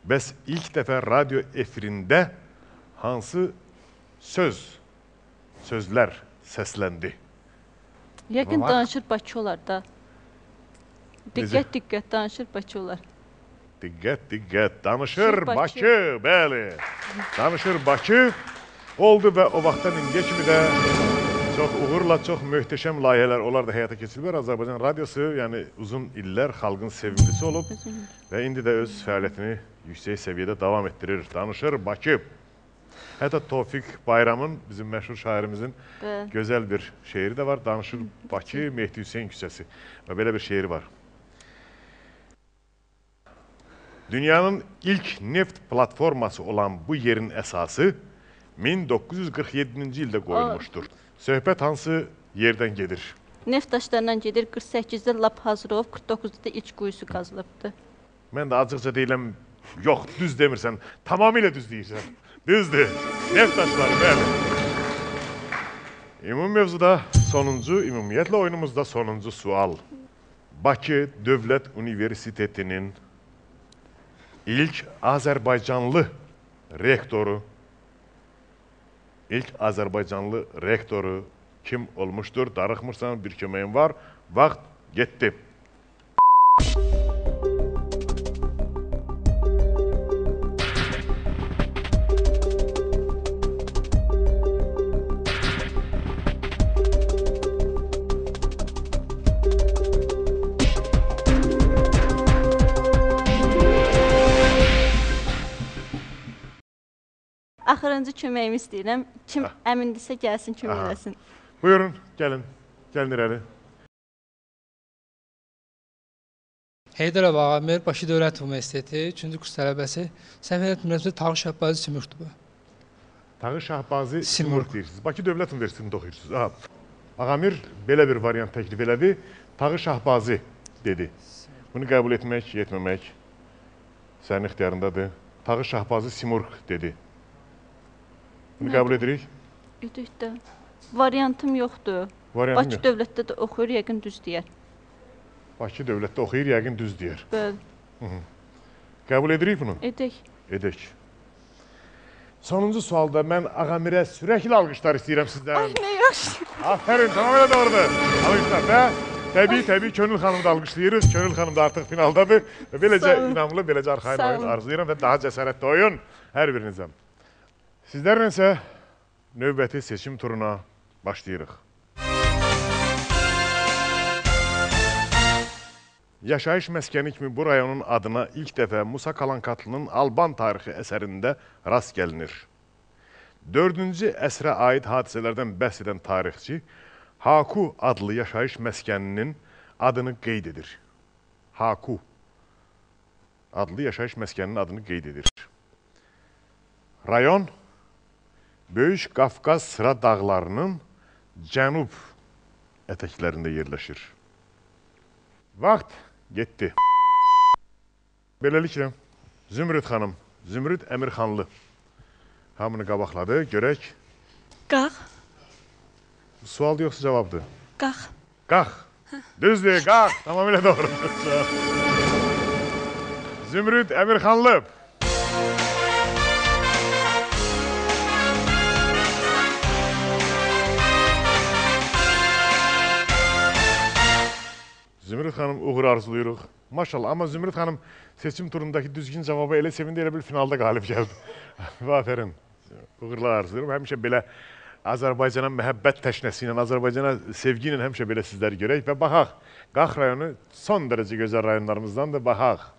Bəs ilk dəfə radio efirində hansı sözlər səsləndi? Yəqin danışır Bakı olar da. Diqqət danışır Bakı olar. Diqqət, danışır Bakı, bəli. Danışır Bakı oldu və o vaxtdan indiyə kimi də çox uğurla, çox möhtəşəm layihələr onlar da həyata keçirilib. Azərbaycan radiosu, yəni uzun illər xalqın sevimlisi olub və indi də öz fəaliyyətini yüksək səviyyədə davam etdirir. Danışır Bakı. Hətta Tofiq Bayramın, bizim məşhur şairimizin gözəl bir şeiri də var. Danışır Bakı, Mehdi Hüseyin küçəsi və belə bir şeiri var. Dünyanın ilk neft platforması olan bu yerin əsası 1947-ci ildə qoyulmuşdur. Söhbət hansı yerdən gedir? Neft daşlarından gedir 48-də lap Hazırov, 49-da da ilk quyusu qazılıbdı. Mən də acıqca deyiləm, yox, düz demirsən, tamamilə düz deyirsən. Düzdür, neft daşları, bəli. Ümumi mövzuda sonuncu, ümumiyyətlə oyunumuzda sonuncu sual. Bakı Dövlət Universitetinin ilk Azərbaycanlı rektoru kim olmuşdur? Darıxmırsan, bir köməyin var. Vaxt getdi. Axırıncı köməyimi istəyirəm. Kim əmindirsə gəlsin, kömək eləsin. Buyurun, gəlin. Gəlin irəli. Heydərov Ağamir, Bakı Dövlət Universiteti 3-cü kurs tələbəsi. Səhv etmirəmsə Tağı Şahbazi Simurqdur bu. Tağı Şahbazi Simurq deyirsiniz. Bakı Dövlət Universitetində oxuyursunuz. Ağamir belə bir variant təklif elədi. Tağı Şahbazi dedi. Bunu qəbul etmək, etməmək sənin ixtiyarındadır. Tağı Şahbazi Simurq dedi. Bunu qəbul edirik? Edirik də. Variantım yoxdur. Bakı Dövlətdə də oxuyur, yəqin düz deyər. Bakı Dövlətdə oxuyur, yəqin düz deyər. Bəli. Qəbul edirik bunu? Edək. Edək. Sonuncu sualda mən Ağamirə sürəkli alqışlar istəyirəm sizdən. Ay, nə yaxşı. Aferin, tamamilə doğrudur. Alqışlar və təbii Könül xanımı da alqışlayırıq. Könül xanım da artıq finaldadır. Və beləcə inamlı, beləcə arxayın oyun arzulayıram və daha cəsarətli oyun hər birinizə. Sizlərlə isə növbəti seçim turuna başlayırıq. Yaşayış məskəni kimi bu rayonun adına ilk dəfə Musa Kalankatlının Alban tarixi əsərində rast gəlinir. 4-cü əsrə aid hadisələrdən bəhs edən tarixçi Haku adlı yaşayış məskəninin adını qeyd edir. Haku adlı yaşayış məskəninin adını qeyd edir. Rayon Böyük Qafqaz sıra dağlarının cənub ətəklərində yerləşir. Vaxt getdi. Beləliklə, Zümrüd xanım, Zümrüd Əmirxanlı hamını qabaqladı. Görək. Qax. Sual yoxsa cavabdır? Qax. Qax. Düzdür, qax. Tamamilə doğru. Zümrüd Əmirxanlı. Zümrüd xanım uğur arzulayırıq. Maşallah, amma Zümrüd xanım seçim turundakı düzgün cavabı elə sevindi, elə bil finalda qalib gəldi. Aferin, uğurlar arzulayırım. Həmişə belə Azərbaycana məhəbbət təşnəsi ilə, Azərbaycana sevgi ilə həmişə belə sizləri görək və baxaq. Qax rayonu son dərəcə gözəl rayonlarımızdan da baxaq.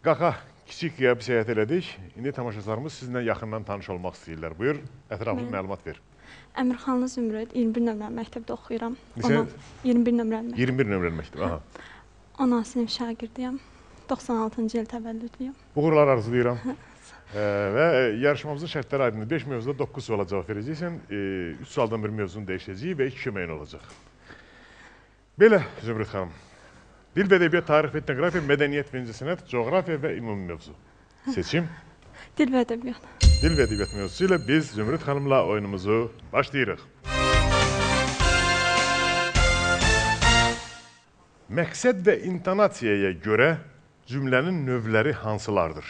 Qaxa kiçik qiyab səyahət elədik. İndi tamaşaçılarımız sizinlə yaxından tanış olmaq istəyirlər. Buyur, ətraflı məlumat ver. Əmirxanlı Zümrüd, 21 nömrəli məktəbdə oxuyuram. Neçə? 21 nömrəli məktəb. 21 nömrəli məktəb, aha. 10 sinif şagirdiyəm. 96-cı il təvəllüdlüyüm. Uğurlar arzulayıram. Və yarışmamızın şərtləri aydındır. 5 mövzuda 9 suala cavab verəcəksən. 3 sualdan bir mövzunu dəyişəcəyik və 2 köməyin olacaq. Belə, Zümrüd xanım. Dil və ədəbiyyat, tarix və etnografiya, mədəniyyət və incəsənət, coğrafiya və ümumi mövzu. Seçim. Dil və ədəbiyyat. Dil və ədəbiyyat mövzusu ilə biz Zümrüd xanımla oyunumuzu başlayırıq. Məqsəd və intonasiyaya görə cümlənin növləri hansılardır?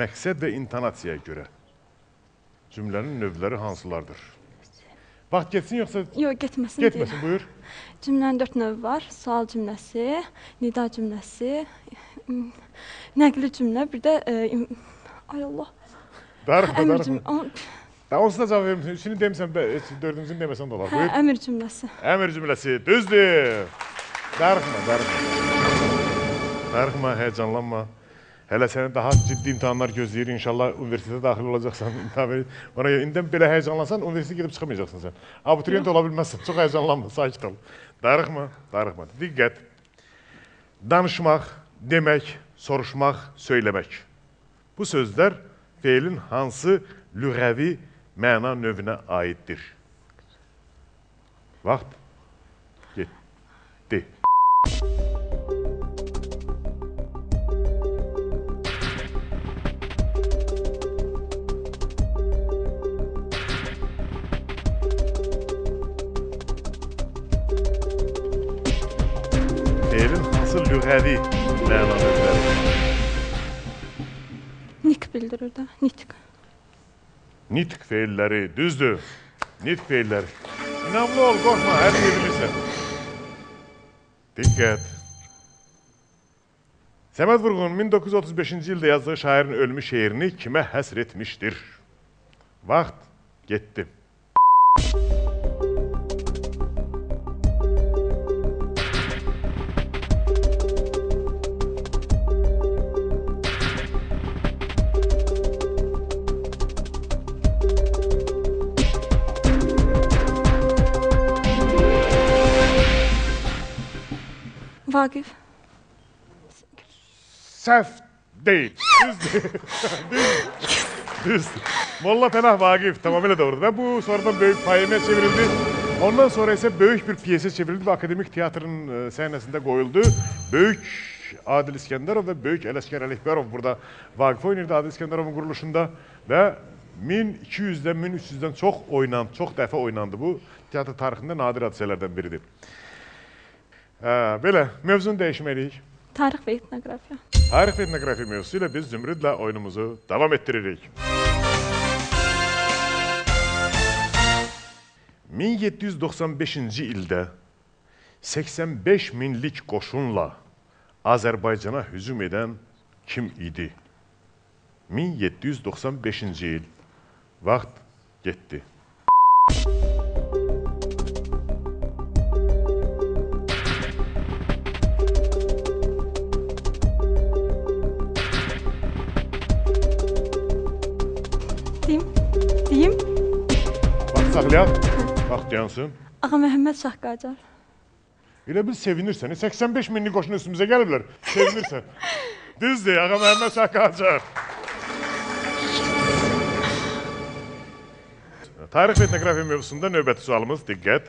Məqsəd və intonasiyaya görə cümlənin növləri hansılardır? Vaxt getsin yoxsa? Yox, getməsin. Getməsin, buyur. Cümlənin 4 növü var. Sual cümləsi, nida cümləsi, nəqli cümlə, bir də ay Allah. Darıxma. Onsuz da cavab vermişsin. Üçünü demişsən, dördüncünü deməsən də olar. Buyur. Əmr cümləsi. Əmr cümləsi, düzdür. Darıxma. Darıxma, həyəcanlanma. Hələ səni daha ciddi imtahanlar gözləyir. İnşallah universitetə daxil olacaqsan. Ona görə indidən belə həyecanlansan, universitetə gedib çıxamayacaqsan sən. Abituriyent ola bilməzsən. Çox həyecanlanma, sakit ol. Darıxma, darıxma. Diqqət. Danışmaq, demək, soruşmaq, söyləmək. Bu sözlər feilin hansı lüğəvi məna növünə aiddir? Vaxt getdi. Feilin hansı lüğəvi məna növləri? Nitq bildirir də, nitq. Nitq feilləri, düzdür. Nitq feilləri. İnamlı ol, qorxma, hər şey bilirsən. Diqqət. Səməd Vurğun 1935-ci ildə yazdığı şairin ölmüş şeirini kimə həsr etmişdir? Vaxt getdi. Vaqif. Səhv deyil. Düzdür. Düzdür. Molla Pənah Vaqif tamamilə doğrudur. Və bu sonradan böyük poemaya çevrildi. Ondan sonra isə böyük bir piyesə çevrildi və Akademik Teatrın səhnəsində qoyuldu. Böyük Adil İskəndərov və böyük Ələsgər Ələkbərov burada Vaqif oynayırdı Adil İskəndərovun quruluşunda və 1200-dən, 1300-dən çox dəfə oynandı bu. Teatr tarixində nadir hadisələrdən biridir. Belə, mövzunu dəyişməliyik. Tarix və etnografiya. Tarix və etnografiya mövzusu ilə biz Zümrüdlə oyunumuzu davam etdiririk. 1795-ci ildə 85 minlik qoşunla Azərbaycana hücum edən kim idi? 1795-ci il. Vaxt getdi. Deyim? Vaxt saxlayaq. Vaxt yansın. Ağa Məhəmməd Şah Qacar. Elə bil sevinirsən. 85 minlik qoşun üstümüzə gəliblər. Sevinirsən. Düzdür, Ağa Məhəmməd Şah Qacar. Tarix və etnografiya mövzusunda növbəti sualımız, diqqət.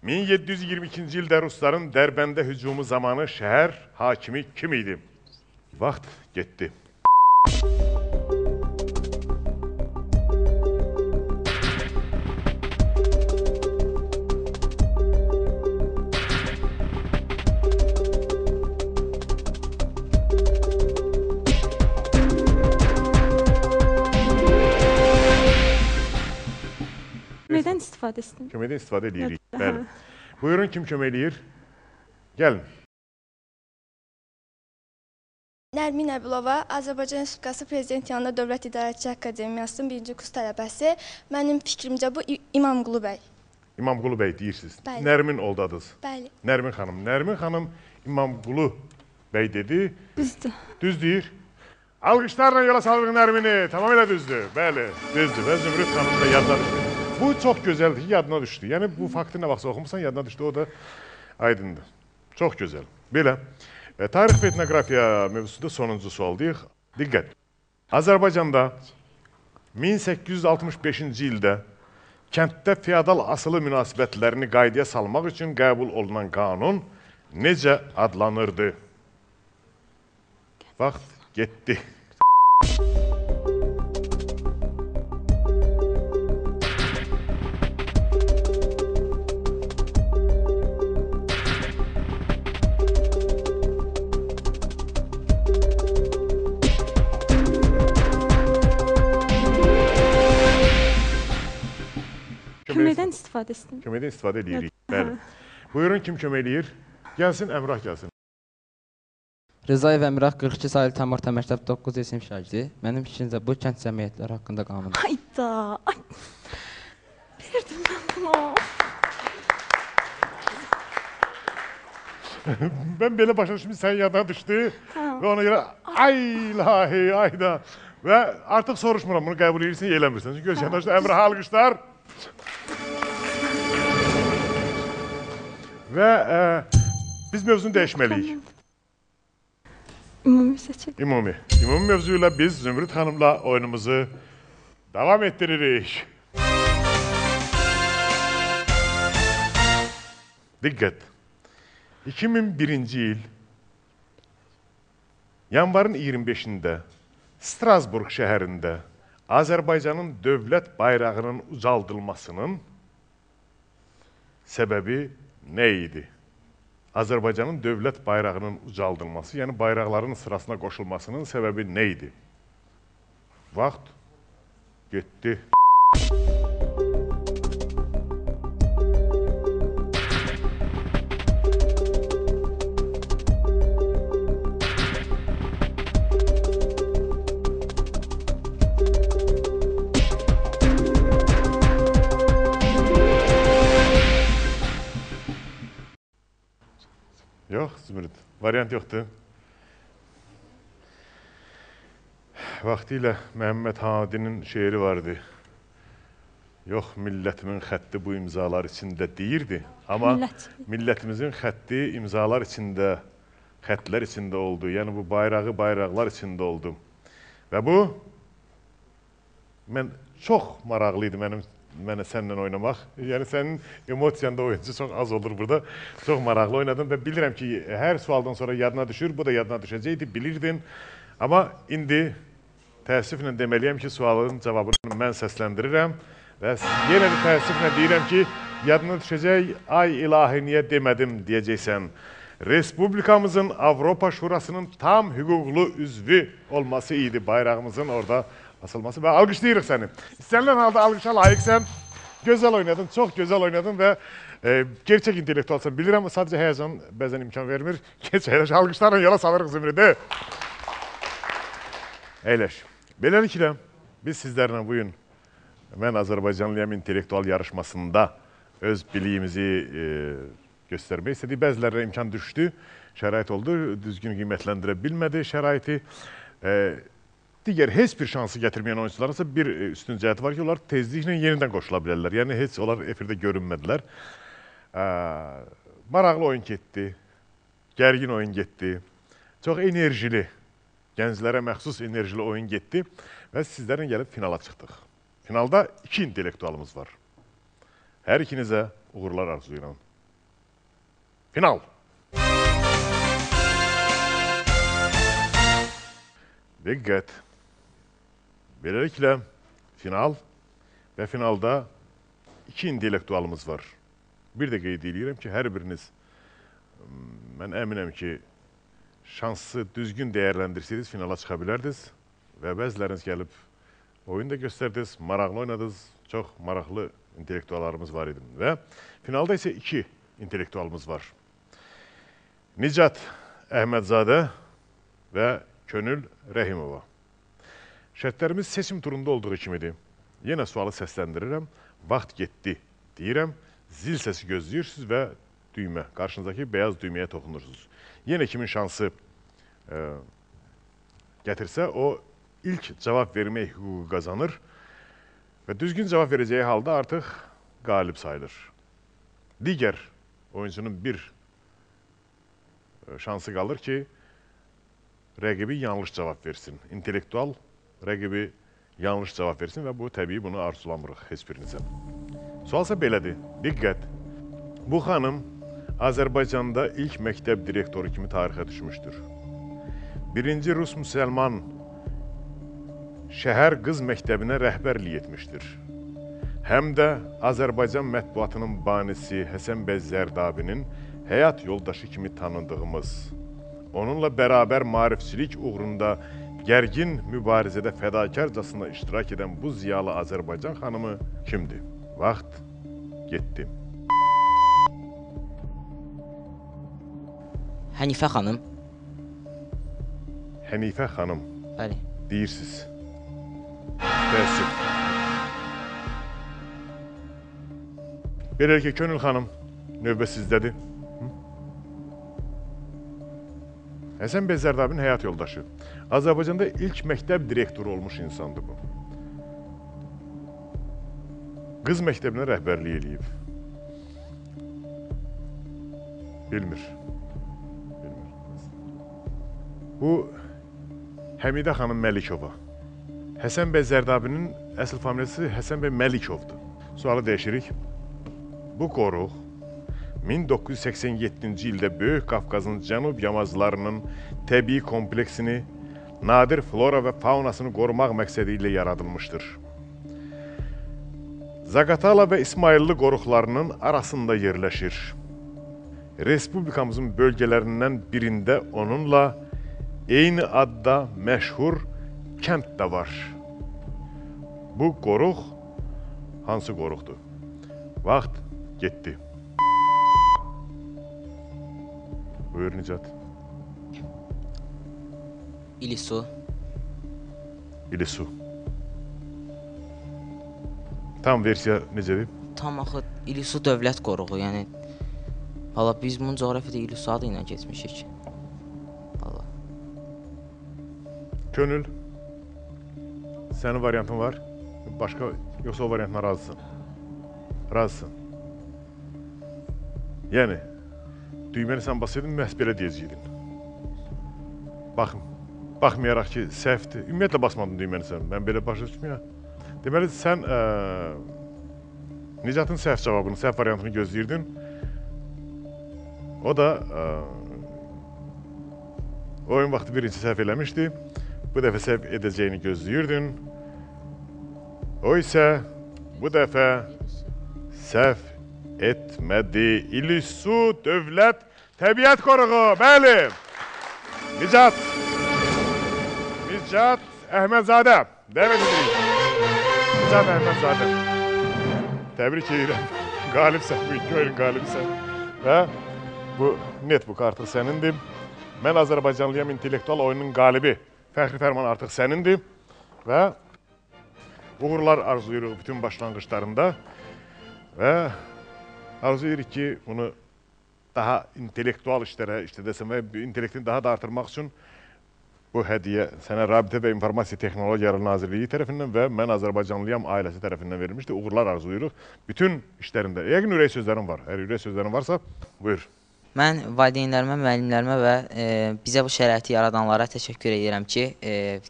1722-ci ildə Rusların Dərbəndə hücumu zamanı şəhər hakimi kim idi? Vaxt getdi. Köməkdən istifadə etsin. Köməkdən istifadə edirik. Bəli. Buyurun, kim kömək eləyir? Gəlin. Nərmin Əbülova, Azərbaycan Respublikası Prezident yanında Dövlət İdarəçi Akademiyasının 1-ci kurs tələbəsi. Mənim fikrimcə bu İmamqulu bəy. İmamqulu bəy deyirsiniz. Bəli. Nərmin oldu adınız. Bəli. Nərmin xanım. Nərmin xanım İmamqulu bəy dedi. Düzdür. Düz deyir. Alqışlarla yola salırıq Nərmini. Tamamilə düzdür. Bəli, düzdür. Və Zümrüd xanım da yadına düşdü. Bu çox gözəldir ki, yadına düşdü. Yəni, bu faktı nə vaxtsa oxumusan, yadına düşdü. O da aydındır. Çox gözəl. Belə. Tarix və etnografiya mövzusunda sonuncu sualdayıq. Diqqət. Azərbaycanda 1865-ci ildə kənddə feodal asılı münasibətlərini qaydaya salmaq üçün qəbul olunan qanun necə adlanırdı? Vaxt getdi. Köməkdən istifadə etsin. Köməkdən istifadə edirik. Bəli. Buyurun, kim kömək eləyir? Gəlsin, Əmrah gəlsin. Rızayev Əmrah 42 sayılı tam orta məktəb 9 sinif şagirdi. Mənim fikrimcə bu kənd cəmiyyətləri haqqında qanundur. Hayda. Ay. Verdim mən bunu. Ben belə başa düşmüş, sən yadına düşdü. Və ona görə ay ilahi, ayda. Və artıq soruşmuram, bunu qəbul edirsən, eləmirsən. Çünki göz yanaşda Əmrah alqışlar. Və biz mövzunu dəyişməliyik. Ümumi seçim. Ümumi mövzuyla biz Zümrüt xanımla oyunumuzu davam ettiririk. Diqqət. 2001-ci il yanvarın 25-də Strasburg şəhərində Azərbaycanın dövlət bayrağının ucaldılmasının səbəbi nə idi? Azərbaycanın dövlət bayrağının ucaldılması, yəni bayraqların sırasına qoşulmasının səbəbi nə idi? Vaxt getdi. Yox, Zümrüt. Variant yoxdur. Vaxtilə Məhəmməd Hadinin şeiri vardı. Yox, millətimin xətti bu imzalar içində deyirdi. Amma millətimizin xətti imzalar içində, xətlər içində oldu. Yəni bu bayrağı bayraqlar içində oldu. Və bu, mən çox maraqlıydı mənə səninlə oynamaq. Yəni sənin emosiyanda oyuncu çox az olur burada. Çox maraqlı oynadın və bilirəm ki, hər sualdan sonra yadına düşür, bu da yadına düşəcəkdi, bilirdin. Amma indi təəssüflə deməliyəm ki, sualın cavabını mən səsləndirirəm və yenə də təəssüflə deyirəm ki, yadına düşəcək, ay ilahi niyə demədim deyəcəksən. Respublikamızın Avropa Şurasının tam hüquqlu üzvü olması idi bayrağımızın orada asılması və alqışlayırıq səni. İstənilən halda alqışa layiqsən, gözəl oynadın, çox gözəl oynadın və gerçək intellektualsan. Bilirəm, sadəcə həyəcan bəzən imkan vermir. Geç əyləş, alqışlarla yola salırıq Zümrüdü. Əyləş. Beləliklə, biz sizlərlə bugün mən Azərbaycanlıyam intellektual yarışmasında öz biliyimizi göstərmək istədik. Bəzilərlə imkan düşdü, şərait oldu, düzgün qiymətləndirə bilmədi şəraiti. Digər heç bir şansı gətirməyən oyuncuların ise bir üstün cəhəti var ki, onlar tezliklə yenidən qoşula bilərlər. Yəni, heç onlar efirdə görünmədilər. Maraqlı oyun getdi, gərgin oyun getdi, çox enerjili, gənclərə məxsus enerjili oyun getdi və sizlərin gəlib finala çıxdıq. Finalda 2 intellektualımız var. Hər ikinizə uğurlar arzulayıram. Final! Diqqət! Beləliklə, final və finalda 2 intellektualımız var. Bir də qeyd edirəm ki, hər biriniz, mən əminəm ki, şansı düzgün dəyərləndirsəydiniz, finala çıxa bilərdiniz və bəziləriniz gəlib oyun da göstərdiniz, maraqlı oynadınız, çox maraqlı intellektuallarımız var idi. Və finalda isə 2 intellektualımız var. Nicat Əhmədzadə və Könül Rəhimova. Şərtlərimiz seçim turunda olduğu kimidir. Yenə sualı səsləndirirəm, vaxt getdi deyirəm, zil səsi gözləyirsiniz və düymə, qarşınızdakı beyaz düyməyə toxunursunuz. Yenə kimin şansı gətirsə, o ilk cavab vermək hüququ qazanır və düzgün cavab verəcəyi halda artıq qalib sayılır. Digər oyuncunun bir şansı qalır ki, rəqibi yanlış cavab versin. İntellektual rəqibi yanlış cavab versin və bu təbii bunu arzulamırıq heç birinizə. Sualsa belədir. Diqqət! Bu xanım Azərbaycanda ilk məktəb direktoru kimi tarixə düşmüşdür. 1-ci Rus müsəlman şəhər qız məktəbinə rəhbərlik etmişdir. Həm də Azərbaycan mətbuatının banisi Həsən bəy Zərdabinin həyat yoldaşı kimi tanıdığımız, onunla bərabər maarifçilik uğrunda gərgin mübarizədə fədakarcasına iştirak edən bu ziyalı Azərbaycan xanımı kimdir? Vaxt getdi. Hənifə xanım. Hənifə xanım. Bəli. Deyirsiniz. Təəssüf. Beləliklə, Könül xanım, növbə sizdədir. Həsən bəy Zərdabinin həyat yoldaşı. Azərbaycanda ilk məktəb direktoru olmuş insandır bu. Qız məktəbinə rəhbərlik eləyib. Bilmir. Bu, Həmidə xanım Məlikova. Həsən bəy Zərdabinin əsl familiyası Həsən bəy Məlikovdur. Sualı dəyişirik. Bu qoruq 1987-ci ildə Böyük Qafqazın cənub yamaclarının təbii kompleksini, nadir flora və faunasını qorumaq məqsədi ilə yaradılmışdır. Zaqatala və İsmailli qoruqlarının arasında yerləşir. Respublikamızın bölgələrindən birində onunla eyni adda məşhur kənd də var. Bu qoruq hansı qoruqdur? Vaxt getdi. Buyur Nicat. İlisu. İlisu. Tam versiya necədir? Tam axı İlisu dövlət qoruğu, yəni valla biz bunun coğrafiyada İlisu adı ilə keçmişik. Valla. Könül. Sənin variantın var? Başqa, yoxsa o variantına razısın? Razısın. Yəni, düyməni sən basaydın, məhz belə deyəcəydin. Baxmayaraq ki, səhvdir. Ümumiyyətlə basmadın düyməni sən. Mən belə başa düşməyəm. Deməli, sən Nicatın səhv cavabını, səhv variantını gözləyirdin. O da oyun vaxtı birinci səhv eləmişdi. Bu dəfə səhv edəcəyini gözləyirdin. O isə bu dəfə səhv etmədi. İlisu dövlət təbiət qoruğu. Bəli. Nicat Əhmədzadə. Dəvət edirik. Nicat Əhmədzadə. Təbrik edirəm. Qalibsən, bu iki oyunun qalibisən. Və bu netbook artıq sənindir. Mən Azərbaycanlıyam intellektual oyunun qalibi. Fəxri Fərman artıq sənindir. Və uğurlar arzulayırıq bütün başlanğıçlarında. Və arzu edirik ki, bunu daha intellektual işlərə işlədəsən və intellektini daha da artırmaq üçün bu hədiyyə sənə Rabitə və İnformasiya Texnologiyaları Nazirliyi tərəfindən və mən Azərbaycanlıyam ailəsi tərəfindən verilmişdir. Uğurlar arzulayırıq bütün işlərində. Yəqin ürək sözlərin var. Əgər ürək sözlərin varsa, buyur. Mən valideynlərimə, müəllimlərimə və bizə bu şəraiti yaradanlara təşəkkür edirəm ki,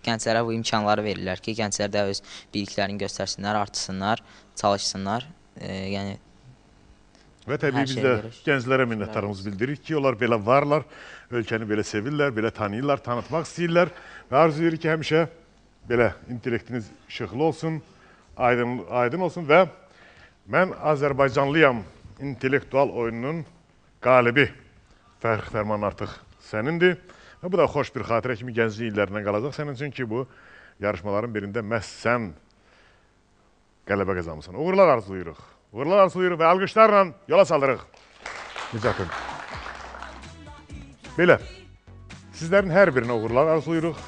gənclərə bu imkanları verirlər ki, gənclər də öz biliklərini göstərsinlər, artırsınlar, çalışsınlar. Yəni və təbii biz də gənclərə minnətdarımızı bildiririk ki, onlar belə varlar, ölkəni belə sevirlər, belə tanıyırlar, tanıtmaq istəyirlər və arzu edir ki, həmişə belə intellektiniz işıqlı olsun, aydın olsun və mən Azərbaycanlıyam intellektual oyununun qalibi Fəxri Fərman artıq sənindir və bu da xoş bir xatirə kimi gənclik illərindən qalacaq sənin üçün ki, bu yarışmaların birində məhz sən qələbə qazanmışsan. Uğurlar arzulayırıq. Uğurlar arzulayırıq və alqışlarla yola salırıq. Nicatın. Belə, sizlərin hər birinə uğurlar arzulayırıq.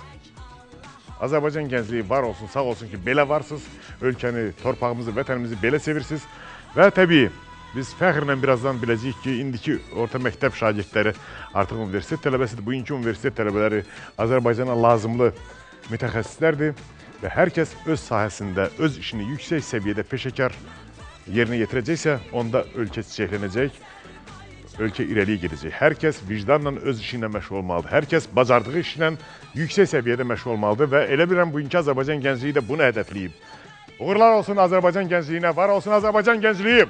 Azərbaycan gəncliyi var olsun, sağ olsun ki, belə varsınız. Ölkəni, torpağımızı, vətənimizi belə sevirsiniz. Və təbii, biz fəxrlə birazdan biləcəyik ki, indiki orta məktəb şagirdləri artıq universitet tələbəsidir. Bugünkü universitet tələbələri Azərbaycana lazımlı mütəxəssislərdir və hər kəs öz sahəsində, öz işini yüksək səviyyədə peşəkar yerinə yetirəcəksə, onda ölkə çiçəklənəcək, ölkə irəliyə gedəcək. Hər kəs vicdanla öz işi ilə məşğul olmalıdır. Hər kəs bacardığı işlə yüksək səviyyədə məşğul olmalıdır və elə bilirəm bugünkü Azərbaycan gəncliyi də bunu hədəfləyib. Uğurlar olsun Azərbaycan gəncliyinə, var olsun Azərbaycan gəncliyi.